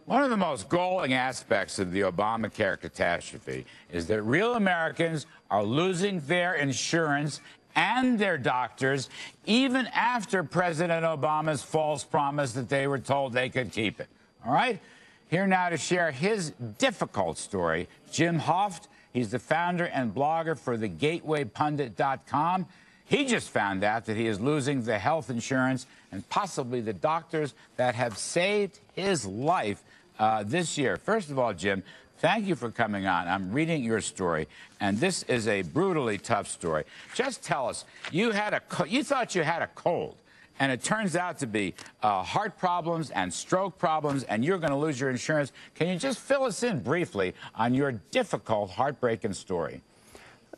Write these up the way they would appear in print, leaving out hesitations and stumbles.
One of the most galling aspects of the Obamacare catastrophe is that real Americans are losing their insurance and their doctors even after President Obama's false promise that they were told they could keep it. All right? Here now to share his difficult story, Jim Hoft. He's the founder and blogger for thegatewaypundit.com. He just found out that he is losing the health insurance and possibly the doctors that have saved his life this year. First of all, Jim, thank you for coming on. I'm reading your story, and this is a brutally tough story. Just tell us, you thought you had a cold, and it turns out to be heart problems and stroke problems, and you're going to lose your insurance. Can you just fill us in briefly on your difficult, heartbreaking story?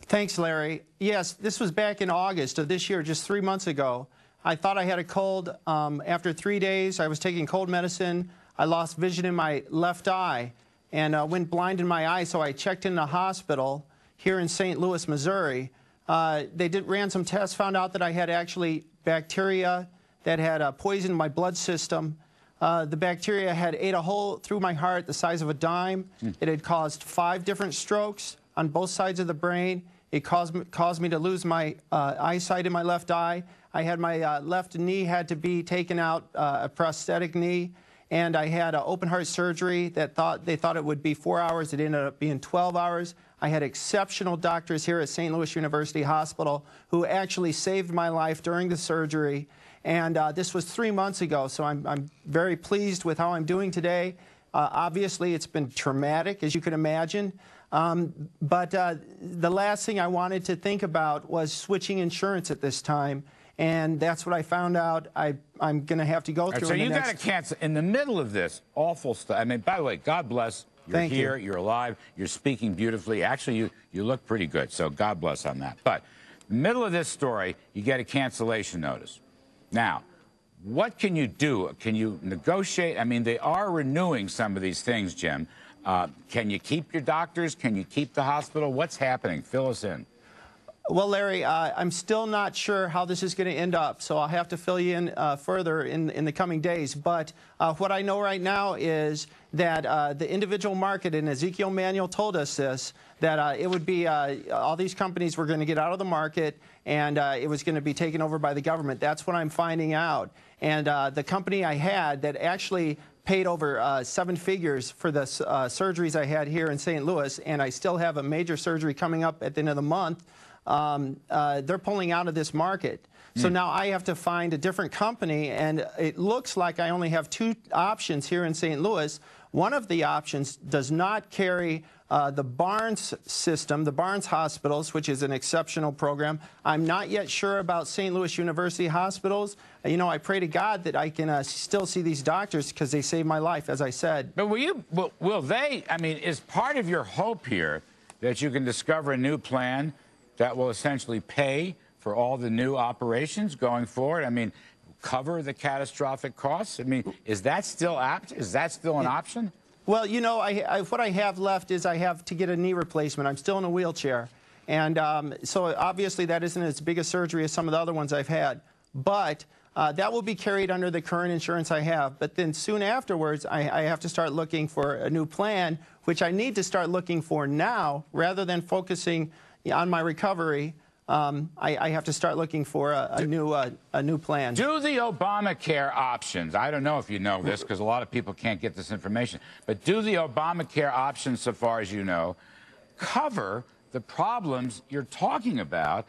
Thanks, Larry. Yes, this was back in August of this year, just 3 months ago. I thought I had a cold. After 3 days, I was taking cold medicine. I lost vision in my left eye and went blind in my eye, so I checked in the hospital here in St. Louis, Missouri. They ran some tests, found out that I had actually bacteria that had poisoned my blood system. The bacteria had ate a hole through my heart the size of a dime. It had caused 5 different strokes on both sides of the brain. It caused me to lose my eyesight in my left eye. I had my left knee had to be taken out, a prosthetic knee, and I had an open heart surgery that they thought it would be 4 hours. It ended up being 12 hours. I had exceptional doctors here at St. Louis University Hospital who actually saved my life during the surgery. And this was 3 months ago, so I'm very pleased with how I'm doing today. Obviously, it's been traumatic, as you can imagine. But the last thing I wanted to think about was switching insurance at this time. And that's what I found out I'm going to have to go through. So you got to cancel in the middle of this awful stuff. I mean, by the way, God bless. You're here, you're alive, you're speaking beautifully. Actually, you look pretty good, so God bless on that. But middle of this story, you get a cancellation notice. Now, what can you do? Can you negotiate? I mean, they are renewing some of these things, Jim. Can you keep your doctors? Can you keep the hospital? What's happening? Fill us in. Well, Larry, I'm still not sure how this is going to end up, so I'll have to fill you in further in the coming days. But what I know right now is that the individual market, and Ezekiel Manuel told us this, that it would be all these companies were going to get out of the market, and it was going to be taken over by the government. That's what I'm finding out. And the company I had that actually paid over 7 figures for the surgeries I had here in St. Louis, and I still have a major surgery coming up at the end of the month. They're pulling out of this market. So now I have to find a different company, and it looks like I only have 2 options here in St. Louis. One of the options does not carry the Barnes system, the Barnes hospitals, which is an exceptional program. I'm not yet sure about St. Louis University hospitals. You know, I pray to God that I can still see these doctors because they saved my life, as I said. But will they, I mean, is part of your hope here that you can discover a new plan that will essentially pay for all the new operations going forward? I mean, cover the catastrophic costs? I mean, is that still apt? Is that still an option? Well, you know, what I have left is I have to get a knee replacement. I'm still in a wheelchair. And so obviously that isn't as big a surgery as some of the other ones I've had. But that will be carried under the current insurance I have. But then soon afterwards, I have to start looking for a new plan, which I need to start looking for now rather than focusing on my recovery. I have to start looking for a new plan. Do the Obamacare options, I don't know if you know this because a lot of people can't get this information, but do the Obamacare options, so far as you know, cover the problems you're talking about,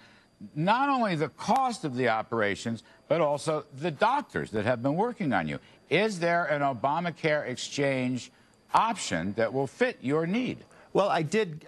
not only the cost of the operations, but also the doctors that have been working on you? Is there an Obamacare exchange option that will fit your need? Well, I did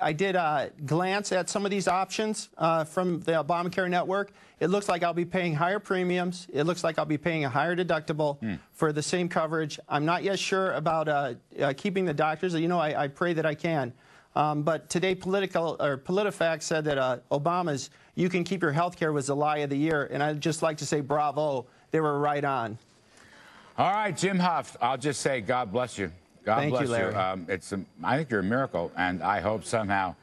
glance at some of these options from the Obamacare network. It looks like I'll be paying higher premiums. It looks like I'll be paying a higher deductible for the same coverage. I'm not yet sure about keeping the doctors. You know, I pray that I can. But today, PolitiFact said that Obama's "you can keep your health care" was the lie of the year. And I'd just like to say bravo. They were right on. All right, Jim Hoft, I'll just say God bless you. God bless you, Larry. I think you're a miracle, and I hope somehow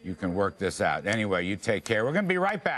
you can work this out. Anyway, you take care. We're going to be right back.